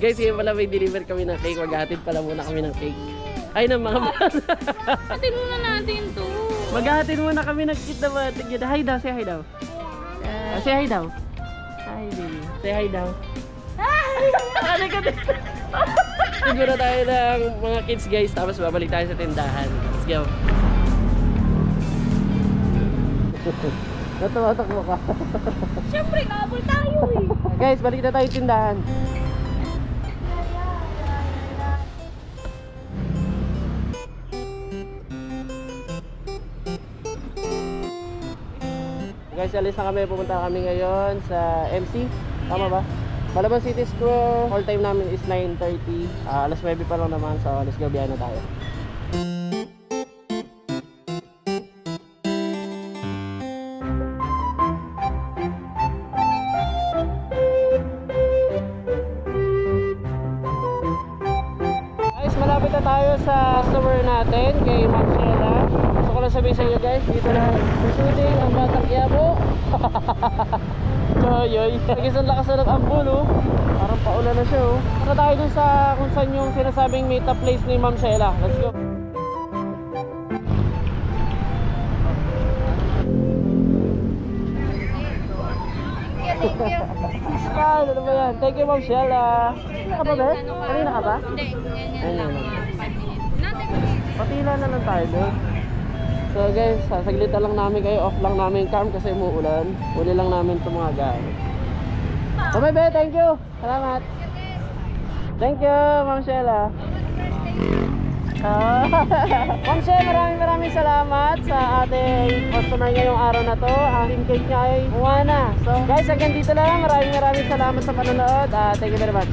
Guys, ngayon pala may deliver kami ng cake. Maghahatid pala muna kami ng cake. Ay, ng mga bata. Hatin muna natin to. Maghahatid muna kami ng cake na bata. Hi daw, say hi daw. Say hi daw. Hi, baby. Say hi daw. Ano ka din? Siguro tayo ng mga kids guys. Tapos babalik tayo sa tindahan. Let's go. Natawatak mo ka. Siyempre, kabul tayo eh. Guys, balik na tayo tindahan. Guys, alis na kami. Pupunta kami ngayon sa MC. Tama ba? Malaban City School. All time namin is 9:30. Alas 9 pa lang naman. So, let's go. Biyahe na tayo. Guys, malapit na tayo sa customer natin kay Ma'am Sheila. Gusto ko lang sabihin sa inyo guys, dito lang shooting ang Batang Quiapo. Choyoy. Isang lakas na nag-ambulo. Parang paulan na siya oh. Para tayo dun sa kung saan yung sinasabing meet-up place ni Ma'am Sheila. Let's go. Thank you. Ano ba yan? Thank you Ma'am Sheila. Kanina ka ba ba? Kanina ka ba? Hindi, ganyan lang. 5 minutes. Natin. Patila na lang tayo doon. So guys, sasaglitan lang namin kayo. Off lang namin cam kasi umuulan. Uli lang namin itong mga gamit. Okay be, thank you. Salamat. Thank you Ma'am Sheila. Ma'am Sheila, maraming salamat sa ating customer ngayong araw na to. Ang cake niya ay Juana. So guys, hanggang dito lang. Maraming salamat sa panonood. Thank you very much.